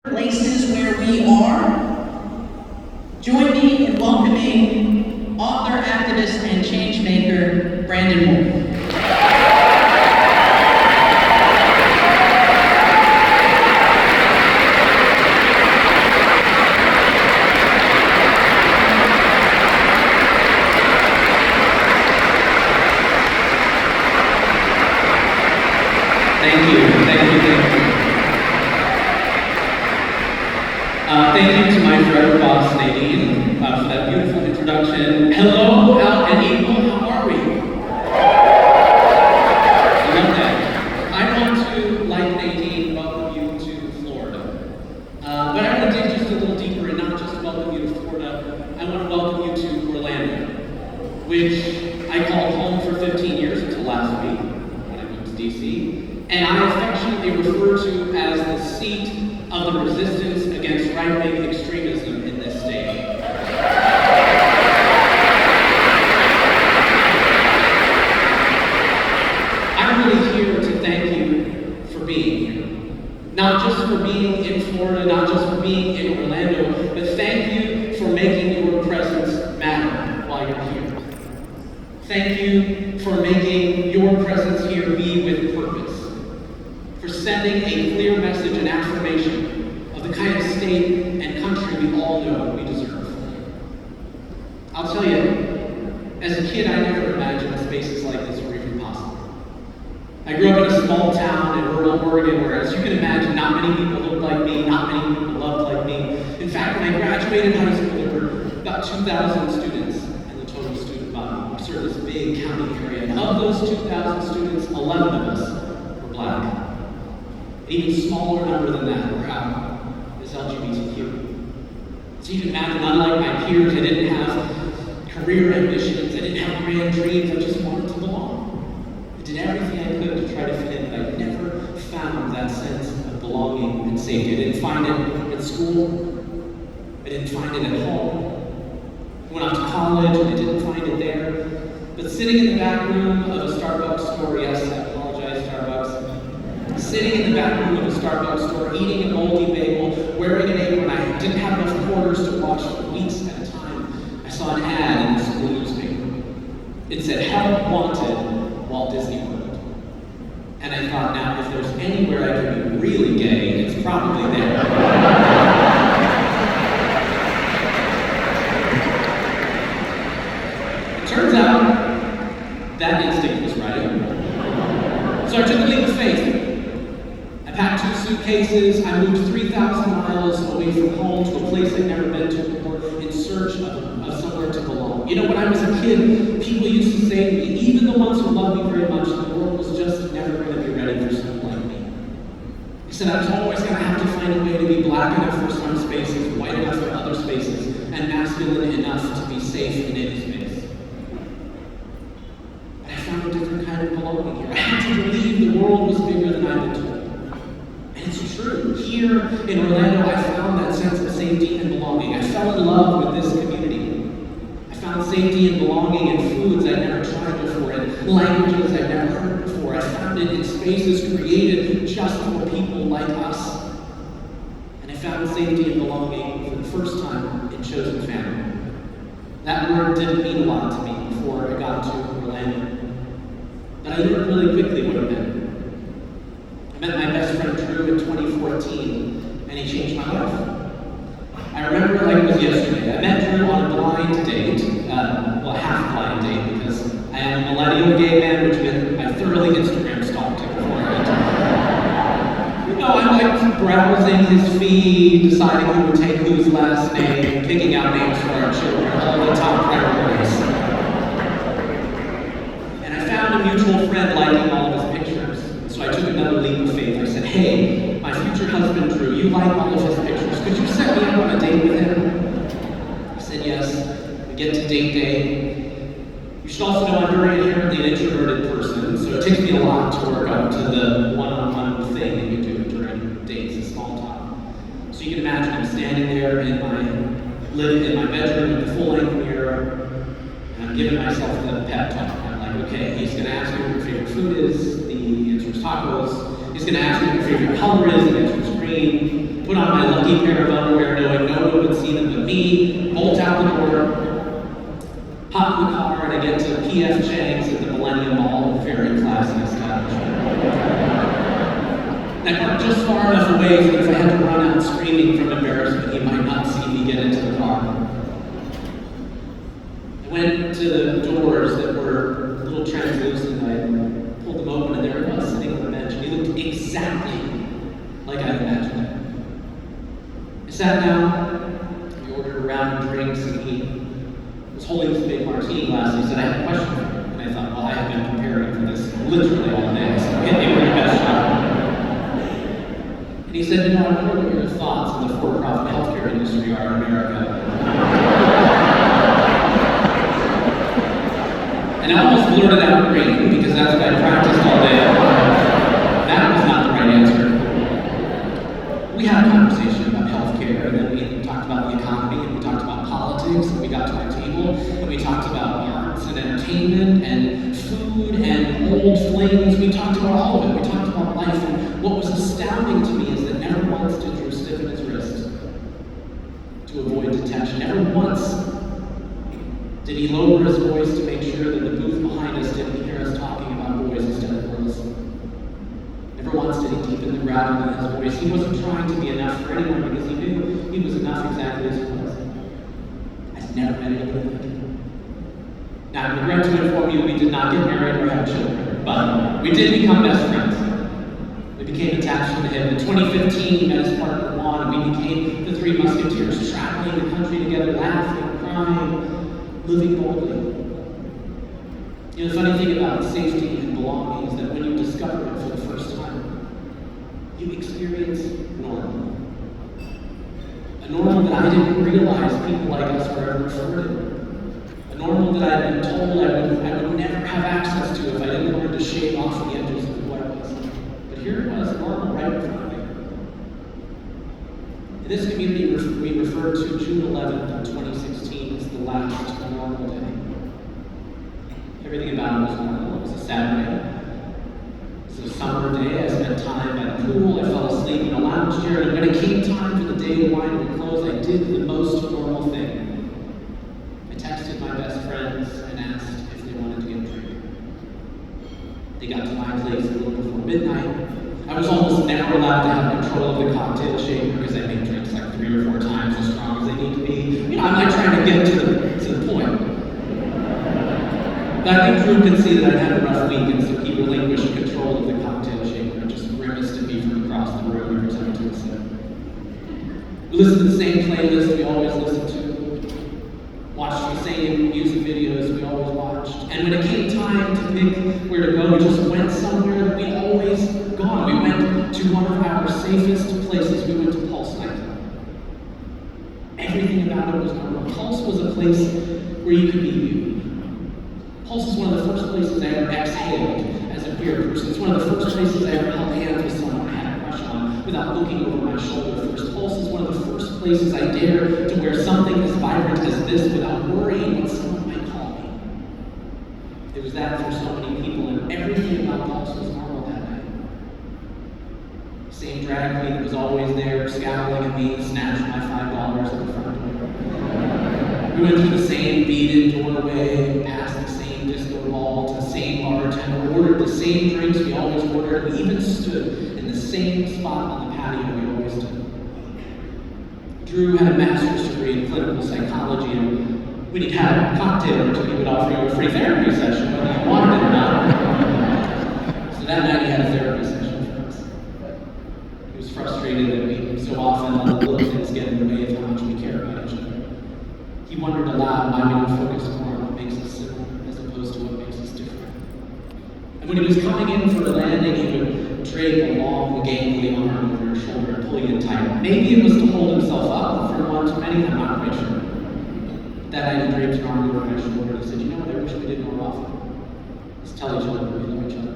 places where we are. Join me in welcoming author, activist, and change maker, Brandon Wolf. Thank you. Thank you to my forever boss, Nadine, for that beautiful introduction. Hello, Out&Equal, how are we? I love that. I want to, like Nadine, welcome you to Florida. But I want to dig just a little deeper and not just welcome you to Florida, I want to welcome you to Orlando, which I called home for 15 years until last week when I moved to DC. And I affectionately refer to as the seat of the resistance against right-wing extremism in this state. I'm really here to thank you for being here. Not just for being in Florida, not just for being in Orlando, but thank you for making your presence matter while you're here. Thank you for making your presence here be with purpose. For sending a clear message and affirmation of the kind of state and country we all know we deserve. I'll tell you, as a kid, I never imagined spaces like this were even possible. I grew up in a small town in rural Oregon where, as you can imagine, not many people looked like me, not many people loved like me. In fact, when I graduated high school, there were about 2,000 students in the total student body. We served this big county area, and of those 2,000 students, 11 of us were black. An even smaller number than that were out as LGBTQ. So you can imagine, unlike my peers, I didn't have career ambitions, I didn't have grand dreams, I just wanted to belong. I did everything I could to try to fit in, but I never found that sense of belonging and safety. I didn't find it in school, I didn't find it at home. I went off to college and I didn't find it there. But sitting in the back room of a Starbucks store, yes, I apologize, Starbucks, sitting in the back room of a Starbucks store, eating a moldy bagel, wearing an apron, I didn't have enough quarters to wash for weeks at a time. I saw an ad in the school newspaper. It said, "Help Wanted, Walt Disney World." And I thought, now, if there's anywhere I can be really gay, it's probably there. It turns out, that instinct was right. So I took a leap of faith. I packed 2 suitcases, I moved 3,000 miles away from home to a place I'd never been to before in search of somewhere to belong. You know, when I was a kid, people used to say to me, even the ones who loved me very much, the world was just never going to be ready for someone like me. They said I was always going to have to find a way to be black enough for some spaces, white enough for other spaces, and masculine enough to be safe in any space. But I found a different kind of belonging here. I had to believe the world was bigger than I'd been told. And it's true. Here in Orlando, I found that sense of safety and belonging. I fell in love with this community. I found safety and belonging in foods I'd never tried before, in languages I'd never heard before. I found it in spaces created just for people like us. And I found safety and belonging for the first time in chosen family. That word didn't mean a lot to me before I got to Orlando. But I learned really quickly what it meant. I met my best friend Drew in 2014, and he changed my life. I remember it like it was yesterday. I met Drew on a blind date, well, half-blind date, because I am a millennial gay man, which meant I thoroughly Instagram stalked him beforehand. You know, I liked browsing his feed, deciding who would take whose last name, picking out names for our children, all the top priorities. And I found a mutual friend liking all of his pictures. So I took another leap of faith. I said, "Hey, my future husband Drew, you like all of his pictures. Could you set me up on a date with him?" He said, "Yes." We get to date day. You should also know I'm very inherently an introverted person, so it takes me a lot to work up to the one-on-one thing that you do during dates, a small talk. So you can imagine I'm standing there in my bedroom with a full-length mirror, and I'm giving myself the pep talk. I'm like, okay, he's going to ask me what your favorite food is. The answer is tacos. He's going to ask me what your favorite color is. The answer is green. put on my lucky pair of underwear, knowing no one would see them but me, bolt out the door, hop in the car, and I get to P.F. Chang's at the Millennium Mall, a very classy establishment. And I parked just far enough away so that if I had to run out screaming from embarrassment, he might not see me get into the car. I went to the doors that were a little translucent. I pulled them open, and there he was, sitting on the bench. And he looked exactly like I imagined him. I sat down, we ordered a round of drinks, and he was holding this big martini glass. He said, I have a question for you. And I thought, well, I have been preparing for this literally all day, so hit me with your best shot. And he said, I wonder what your thoughts on the for-profit healthcare industry are in America. And I almost blurted out green, because that's what I practiced all day. That was not the right answer. We had a conversation about healthcare, and then we talked about the economy, and we talked about politics, and we got to our table, and we talked about arts and entertainment, and food, and old flings. We talked about all of it. We talked about life, and what was astounding to me is that never once did Drew stiffen his wrist to avoid detection. Never once did he lower his voice to make sure that the booth behind us didn't hear us talking about boys instead of girls. Never once did he deepen the gravity in his voice. He wasn't trying to be enough for anyone because he knew he was enough exactly as he was. I've never met anybody like him. Now, I regret to inform you we did not get married or have children, but we did become best friends. We became attached to him. In 2015, he met his partner Juan, and we became the Three Musketeers, traveling the country together, laughing, crying, living boldly. You know, the funny thing about safety and belonging is that when you discover it for the first time, you experience normal. A normal that I didn't realize people like us were ever afforded. A normal that I had been told I would never have access to if I didn't learn to shave off the edges of who I was. But here it was, normal, right in front of me. In this community, we refer to June 11th, 2016 as the last normal day. Everything about it was normal. It was a Saturday. It was a summer day. I spent time at a pool. I fell asleep in a lounge chair. And when it came time for the day to wind and close, I did the most normal thing. I texted my best friends and asked if they wanted to get a drink. They got to my place a little before midnight. I was almost never allowed to have control of the cocktail shaker because I make drinks like 3 or 4 times as strong as they need to be. You know, I'm not trying to get to the point. But I think Drew could see that I'd had a rough week, and so he relinquished control of the cocktail shaker and just grimaced at me from across the room every time I took a sip. We listened to the same playlist we always listened to, watched the same music videos we always watched, and when it came time to pick where to go, we just went somewhere that we'd always gone. We went to one of our safest places. We went to Pulse nightclub. Everything about it was normal. Pulse was a place where you could be you. Pulse is one of the first places I ever exhaled as a queer person. It's one of the first places I ever held hands with someone I had a crush on without looking over my shoulder first. Pulse is one of the first places I dared to wear something as vibrant as this without worrying what someone might call me. It was that for so many people, and everything about Pulse was normal that night. Same drag queen that was always there, scowling at me, snatched my $5 at the front door. We went through the same beaded doorway, past the same disco ball, to the same bartender, ordered the same drinks we always ordered, we even stood in the same spot on the patio we always did. Drew had a master's degree in clinical psychology, and when he'd had a cocktail or two, he would offer you a free therapy session, whether you wanted it or not. So that night he had a therapy session for us. He was frustrated that we so often let the little things get in the way of how much we care about each other. He wondered aloud why we don't focus more on what makes us simple as opposed to what makes us different. And when he was coming in for a landing, he would drape a long, gangly arm over your shoulder and pull you in tight. Maybe it was to hold himself up for one too many, I'm not quite sure. That night he draped an arm over my shoulder and he said, you know what I wish we did more often? Let's tell each other we love each other.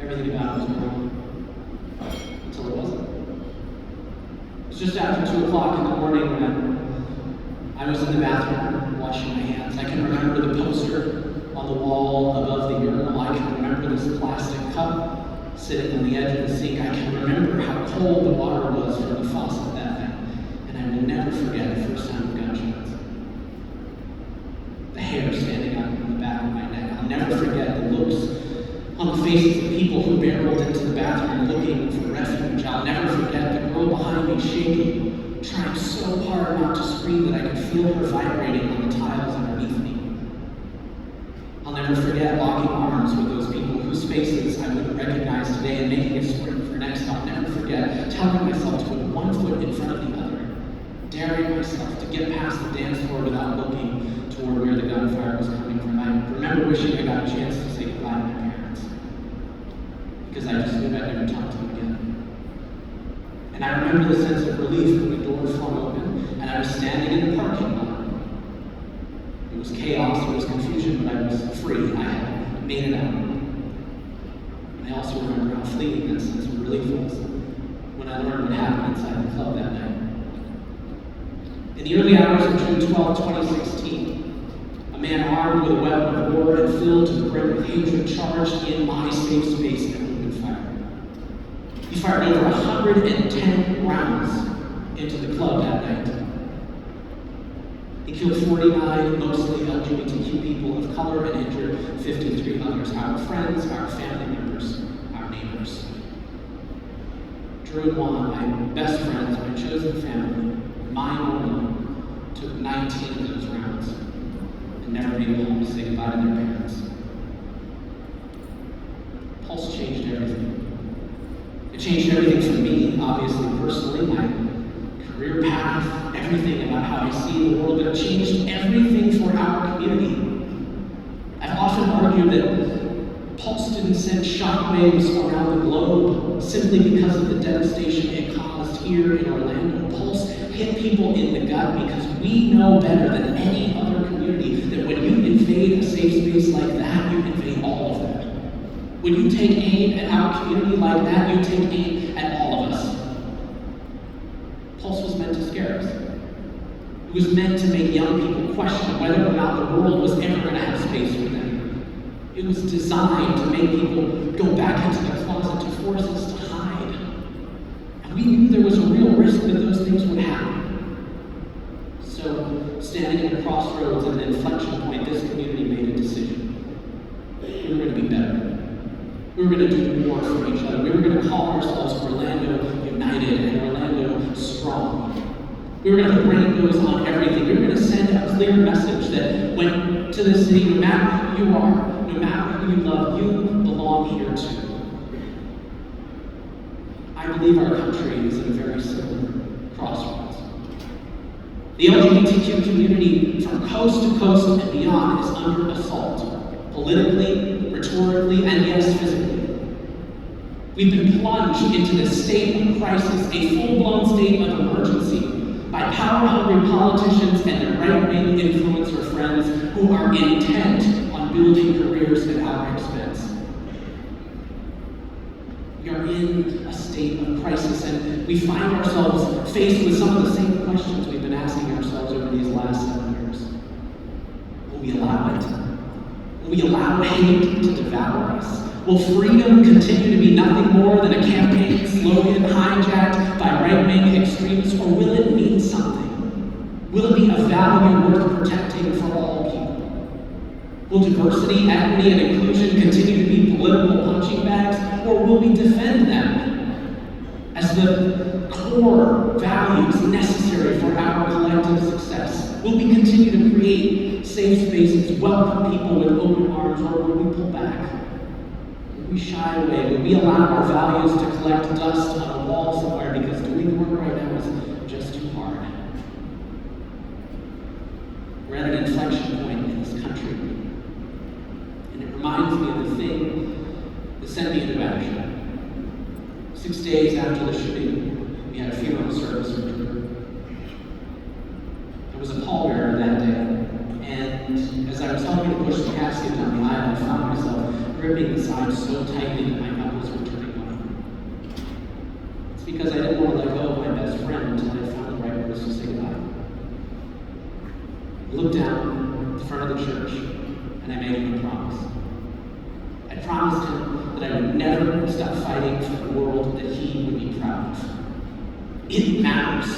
Everything about it was normal. Until it wasn't. It was just after 2 o'clock in the morning when I was in the bathroom washing my hands. I can remember the poster on the wall above the urinal. I can remember this plastic cup sitting on the edge of the sink, I can remember how cold the water was from the faucet that night, and I will never forget the first sound of gunshots. The hair standing up on the back of my neck. I'll never forget the looks on the faces of people who barreled into the bathroom looking for refuge. I'll never forget the girl behind me shaking, trying so hard not to scream that I could feel her vibrating on the tiles underneath me. I'll never forget locking arms with those people whose faces I wouldn't recognize today and making a sprint for next. I'll never forget telling myself to put one foot in front of the other, daring myself to get past the dance floor without looking toward where the gunfire was coming from. I remember wishing I got a chance to say goodbye to my parents, because I just knew I'd never talk to them again. And I remember the sense of relief when the door flung open and I was standing in the parking lot. It was chaos, there was confusion, but I was free. I had made it out. And I also remember how fleeting that sense of relief was when I learned what happened inside the club that night. In the early hours of June 12, 2016, a man armed with a weapon of war and filled to the brim with hatred charged in my safe space and opened fire. He fired over 110 rounds into the club that night. He killed 49 mostly LGBTQ people of color and injured 53 others, our friends, our family members, our neighbors. Drew and Juan, my best friends, my chosen family, mine only, took 19 of those rounds and never made it home to say goodbye to their parents. Pulse changed everything. It changed everything for me, obviously, personally, my career path, everything about how I see the world, but it changed everything for our community. I've often argued that Pulse didn't send shockwaves around the globe simply because of the devastation it caused here in Orlando. Pulse hit people in the gut because we know better than any other community that when you invade a safe space like that, you invade all of that. When you take aim at our community like that, you take aim at all of us. Pulse was meant to scare us. It was meant to make young people question whether or not the world was ever going to have space for them. It was designed to make people go back into their closet, to force us to hide. And we knew there was a real risk that those things would happen. So, standing at a crossroads at an inflection point, this community made a decision. We were going to be better. We were going to do more for each other. We were going to call ourselves Orlando United and Orlando Strong. We were going to put rainbows on everything. We were going to send a clear message that when to the city, no matter who you are, no matter who you love, you belong here too. I believe our country is at a very similar crossroads. The LGBTQ community from coast to coast and beyond is under assault, politically, rhetorically, and yes, physically. We've been plunged into this state of crisis, a full-blown state of emergency, by power-hungry politicians and their right-wing influencer friends who are intent on building careers at our expense. We are in a state of crisis, and we find ourselves faced with some of the same questions we've been asking ourselves over these last 7 years. Will we allow it? Will we allow hate to devour us? Will freedom continue to be nothing more than a campaign slogan hijacked by right-wing extremists, or will it mean something? Will it be a value worth protecting for all people? Will diversity, equity, and inclusion continue to be political punching bags, or will we defend them as the core values necessary for our collective success? Will we continue to create safe spaces, welcome people with open arms, or will we pull back? Will we shy away? Will we allow our values to collect dust on a wall somewhere because doing the work right now is just too hard? We're at an inflection point in this country. And it reminds me of the thing that sent me into action. 6 days after the shooting, we had a funeral service for Drew. I was a pallbearer that day, and as I was helping to push the casket down the aisle, I found myself gripping the side so tightly that my knuckles were turning white. It's because I didn't want to let go of my best friend until I found the right words to say goodbye. I looked down at the front of the church, and I made him a promise. I promised him that I would never stop fighting for the world that he would be proud of. It matters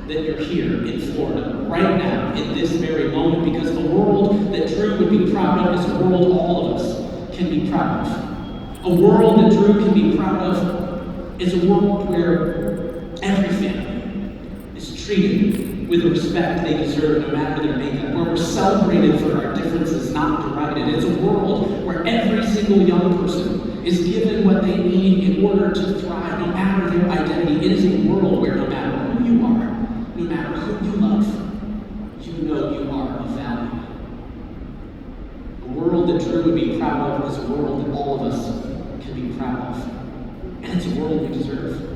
that you're here in Florida right now, in this very moment, because the world that Drew would be proud of is a world all of us can be proud of. A world that Drew can be proud of is a world where every family is treated with the respect they deserve no matter their makeup, where we're celebrated for our differences, not derided. It's a world where every single young person is given what they need in order to thrive, no matter their identity. It is a world where no matter who you are, no matter who you love, you know you are of value. A world that Drew would be proud of is a world that all of us can be proud of. And it's a world we deserve.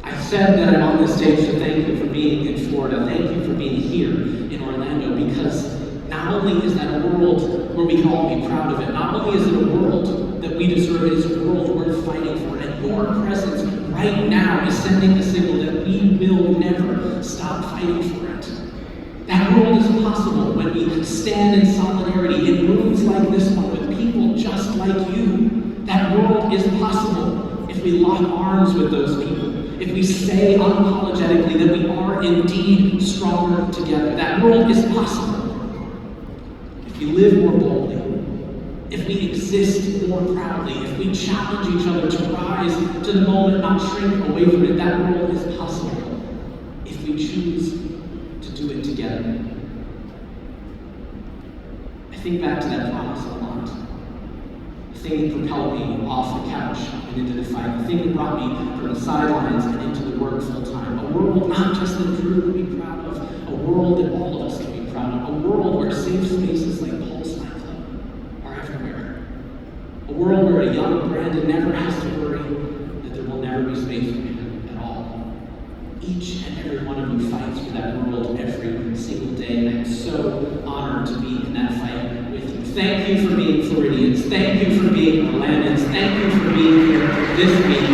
I said that I'm on this stage to thank you for being in Florida. Thank you for being here in Orlando, because not only is that a world where we can all be proud of it, not only is it a world that we deserve, it is a world worth fighting for. And your presence right now is sending a signal that we will never stop fighting for it. That world is possible when we stand in solidarity in rooms like this one with people just like you. That world is possible if we lock arms with those people. If we say unapologetically that we are indeed stronger together. That world is possible if we live more boldly, if we exist more proudly, if we challenge each other to rise to the moment, not shrink away from it. That world is possible if we choose to do it together. I think back to that promise a lot. The thing that propelled me off the couch and into the fight. The thing that brought me from the sidelines and into the work full time. A world not just that Drew would be proud of, a world that all of us can be proud of. A world where safe spaces like Pulse nightclub are everywhere. A world where a young Brandon never has to worry that there will never be space for him at all. Each and every one of you fights for that world every single day, and I'm so honored to be in that fight with you. Thank you for being Floridians. Thank you for being Orlandans. Thank you for being here this week.